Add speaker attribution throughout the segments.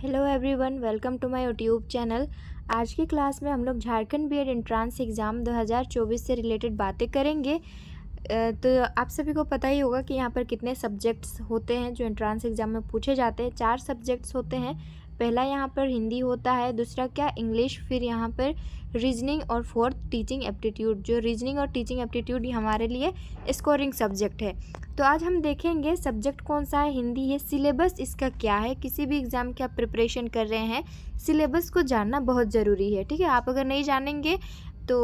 Speaker 1: Hello everyone, welcome to my YouTube channel. आज की class में हम लोग झारखंड बीएड एंट्रांस एग्ज़ाम 2024 से रिलेटेड बातें करेंगे। तो आप सभी को पता ही होगा कि यहाँ पर कितने सब्जेक्ट्स होते हैं जो एंट्रांस एग्ज़ाम में पूछे जाते हैं। 4 सब्जेक्ट्स होते हैं। पहला यहाँ पर हिंदी होता है, दूसरा क्या इंग्लिश, फिर यहाँ पर रीजनिंग और फोर्थ टीचिंग एप्टीट्यूड। जो रीजनिंग और टीचिंग एप्टीट्यूड हमारे लिए स्कोरिंग सब्जेक्ट है। तो आज हम देखेंगे सब्जेक्ट कौन सा है, हिंदी है। सिलेबस इसका क्या है, किसी भी एग्ज़ाम की आप प्रिपरेशन कर रहे हैं सिलेबस को जानना बहुत ज़रूरी है। ठीक है, आप अगर नहीं जानेंगे तो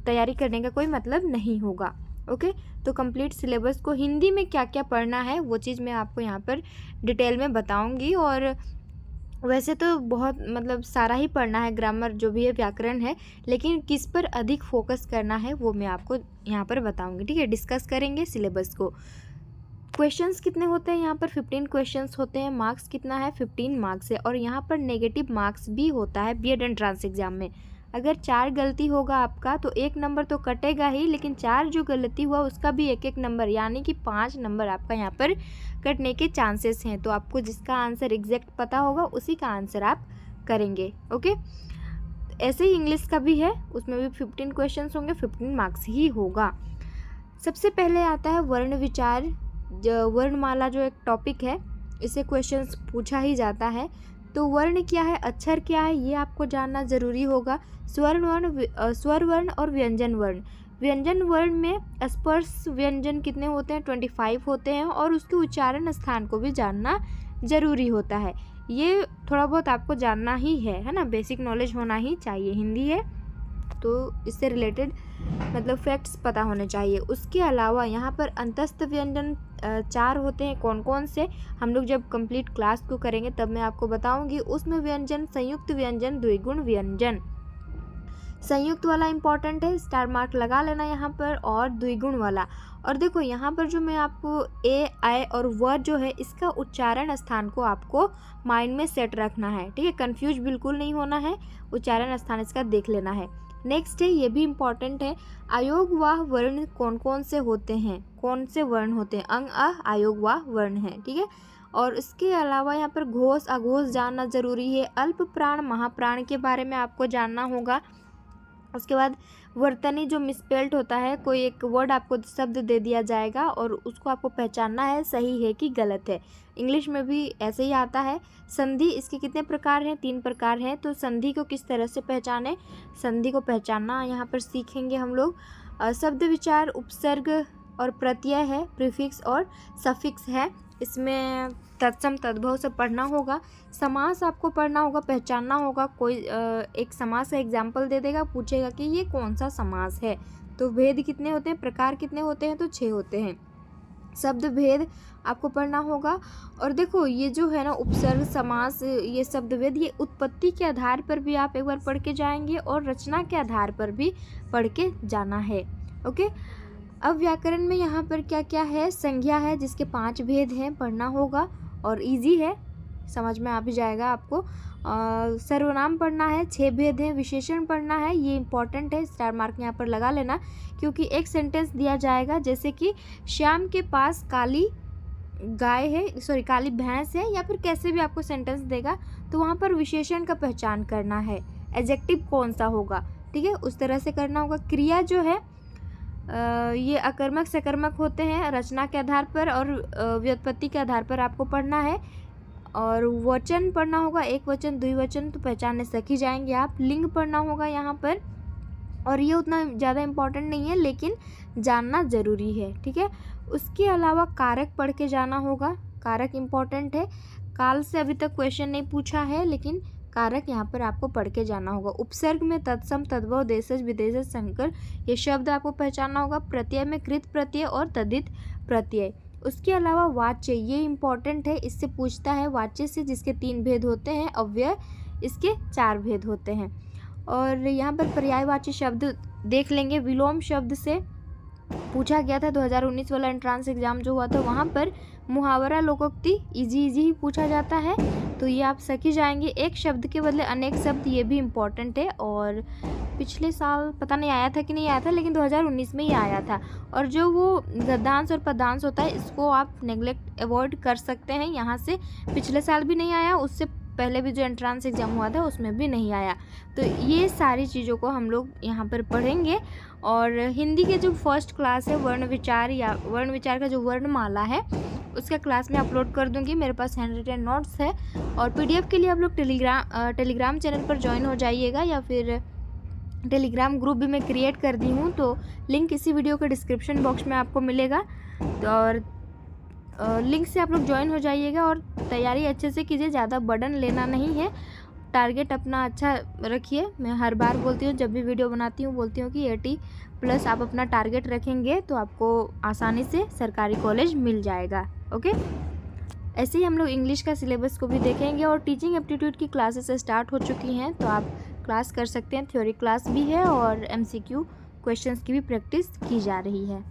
Speaker 1: तैयारी करने का कोई मतलब नहीं होगा। ओके, तो कंप्लीट सिलेबस को हिंदी में क्या क्या पढ़ना है वो चीज़ मैं आपको यहाँ पर डिटेल में बताऊँगी। और वैसे तो बहुत सारा ही पढ़ना है, ग्रामर जो भी है, व्याकरण है, लेकिन किस पर अधिक फोकस करना है वो मैं आपको यहाँ पर बताऊँगी। ठीक है, डिस्कस करेंगे सिलेबस को। क्वेश्चंस कितने होते हैं यहाँ पर? 15 क्वेश्चंस होते हैं। मार्क्स कितना है? 15 मार्क्स है। और यहाँ पर नेगेटिव मार्क्स भी होता है बीएड एंट्रांस एग्जाम में। अगर 4 गलती होगा आपका तो 1 नंबर तो कटेगा ही, लेकिन 4 जो गलती हुआ उसका भी 1-1 नंबर, यानी कि 5 नंबर आपका यहाँ पर कटने के चांसेस हैं। तो आपको जिसका आंसर एग्जैक्ट पता होगा उसी का आंसर आप करेंगे। ओके, ऐसे ही इंग्लिश का भी है, उसमें भी 15 क्वेश्चन होंगे, 15 मार्क्स ही होगा। सबसे पहले आता है वर्ण विचार। वर्णमाला जो एक टॉपिक है, इसे क्वेश्चंस पूछा ही जाता है। तो वर्ण क्या है, अक्षर क्या है, ये आपको जानना ज़रूरी होगा। स्वर वर्ण और व्यंजन वर्ण। व्यंजन वर्ण में स्पर्श व्यंजन कितने होते हैं? 25 होते हैं। और उसके उच्चारण स्थान को भी जानना ज़रूरी होता है। ये थोड़ा बहुत आपको जानना ही है ना, बेसिक नॉलेज होना ही चाहिए। हिंदी है तो इससे रिलेटेड फैक्ट्स पता होने चाहिए। उसके अलावा यहाँ पर अंतस्थ व्यंजन 4 होते हैं। कौन कौन से, हम लोग जब कंप्लीट क्लास को करेंगे तब मैं आपको बताऊंगी। उसमें व्यंजन, संयुक्त व्यंजन, द्विगुण व्यंजन। संयुक्त वाला इंपॉर्टेंट है, स्टार मार्क लगा लेना यहाँ पर। और द्विगुण वाला, और देखो यहाँ पर जो मैं आपको ए, आई और व जो है, इसका उच्चारण स्थान को आपको माइंड में सेट रखना है। ठीक है, कंफ्यूज बिल्कुल नहीं होना है, उच्चारण स्थान इसका देख लेना है। नेक्स्ट है, ये भी इम्पॉर्टेंट है, आयोगवाह वर्ण कौन कौन से होते हैं, कौन से वर्ण होते हैं? अंग, अ आयोगवाह वर्ण है। ठीक है, और इसके अलावा यहाँ पर घोष, अघोष जानना जरूरी है। अल्प प्राण, महाप्राण के बारे में आपको जानना होगा। उसके बाद वर्तनी, जो मिसपेल्ट होता है, कोई एक वर्ड आपको शब्द दे दिया जाएगा और उसको आपको पहचानना है सही है कि गलत है। इंग्लिश में भी ऐसे ही आता है। संधि, इसके कितने प्रकार हैं? 3 प्रकार हैं। तो संधि को किस तरह से पहचाने, संधि को पहचानना यहाँ पर सीखेंगे हम लोग। शब्द विचार, उपसर्ग और प्रत्यय है, प्रीफिक्स और सफिक्स है। इसमें तत्सम तद्भव से पढ़ना होगा। समास आपको पढ़ना होगा, पहचानना होगा। कोई एक समास का एग्जाम्पल दे देगा, पूछेगा कि ये कौन सा समास है। तो भेद कितने होते हैं, प्रकार कितने होते हैं? तो 6 होते हैं। शब्द भेद आपको पढ़ना होगा। और देखो ये जो है ना, उपसर्ग, समास, ये शब्द भेद, ये उत्पत्ति के आधार पर भी आप एक बार पढ़ के जाएंगे और रचना के आधार पर भी पढ़ के जाना है। ओके, अब व्याकरण में यहाँ पर क्या क्या है? संज्ञा है, जिसके 5 भेद हैं, पढ़ना होगा और इजी है, समझ में आ भी जाएगा आपको। सर्वनाम पढ़ना है, 6 भेद हैं। विशेषण पढ़ना है, ये इंपॉर्टेंट है, स्टार मार्क यहाँ पर लगा लेना, क्योंकि एक सेंटेंस दिया जाएगा, जैसे कि श्याम के पास काली गाय है, काली भैंस है, या फिर कैसे भी आपको सेंटेंस देगा, तो वहाँ पर विशेषण का पहचान करना है, एडजेक्टिव कौन सा होगा। ठीक है, उस तरह से करना होगा। क्रिया जो है ये अकर्मक सकर्मक होते हैं, रचना के आधार पर और व्युत्पत्ति के आधार पर आपको पढ़ना है। और वचन पढ़ना होगा, एक वचन, द्विवचन, तो पहचानने सीख ही जाएंगे आप। लिंग पढ़ना होगा यहाँ पर, और ये उतना ज़्यादा इम्पोर्टेंट नहीं है लेकिन जानना ज़रूरी है। ठीक है, उसके अलावा कारक पढ़ के जाना होगा, कारक इम्पोर्टेंट है। काल से अभी तक क्वेश्चन नहीं पूछा है, लेकिन कारक यहाँ पर आपको पढ़ के जाना होगा। उपसर्ग में तत्सम, तद्भव, देशज, विदेशज, संकर, ये शब्द आपको पहचानना होगा। प्रत्यय में कृत प्रत्यय और तद्धित प्रत्यय। उसके अलावा वाच्य, ये इम्पॉर्टेंट है, इससे पूछता है वाच्य से, जिसके 3 भेद होते हैं। अव्यय, इसके 4 भेद होते हैं। और यहाँ पर पर्यायवाची शब्द देख लेंगे। विलोम शब्द से पूछा गया था 2019 वाला एंट्रांस एग्जाम जो हुआ था, वहाँ पर मुहावरा, लोकोक्ति इजी ही पूछा जाता है, तो ये आप सीख जाएंगे। एक शब्द के बदले अनेक शब्द, ये भी इम्पॉर्टेंट है। और पिछले साल पता नहीं आया था कि नहीं आया था, लेकिन 2019 में ही आया था। और जो वो गद्यांश और पदांश होता है, इसको आप नेग्लेक्ट अवॉइड कर सकते हैं यहाँ से। पिछले साल भी नहीं आया, उससे पहले भी जो एंट्रेंस एग्ज़ाम हुआ था उसमें भी नहीं आया। तो ये सारी चीज़ों को हम लोग यहाँ पर पढ़ेंगे। और हिंदी के जो फर्स्ट क्लास है वर्ण विचार या वर्ण विचार का जो वर्णमाला है उसका क्लास मैं अपलोड कर दूँगी। मेरे पास हैंड रिटन नोट्स है और PDF के लिए आप लोग टेलीग्राम चैनल पर ज्वाइन हो जाइएगा, या फिर टेलीग्राम ग्रुप भी मैं क्रिएट कर दी हूँ, तो लिंक इसी वीडियो के डिस्क्रिप्शन बॉक्स में आपको मिलेगा। और लिंक से आप लोग ज्वाइन हो जाइएगा और तैयारी अच्छे से कीजिए, ज़्यादा बर्डन लेना नहीं है। टारगेट अपना अच्छा रखिए। मैं हर बार बोलती हूँ, जब भी वीडियो बनाती हूँ बोलती हूँ कि 80+ आप अपना टारगेट रखेंगे तो आपको आसानी से सरकारी कॉलेज मिल जाएगा। ओके, ऐसे ही हम लोग इंग्लिश का सिलेबस को भी देखेंगे और टीचिंग एप्टीट्यूड की क्लासेस स्टार्ट हो चुकी हैं, तो आप क्लास कर सकते हैं। थ्योरी क्लास भी है और MCQ क्वेश्चंस की भी प्रैक्टिस की जा रही है।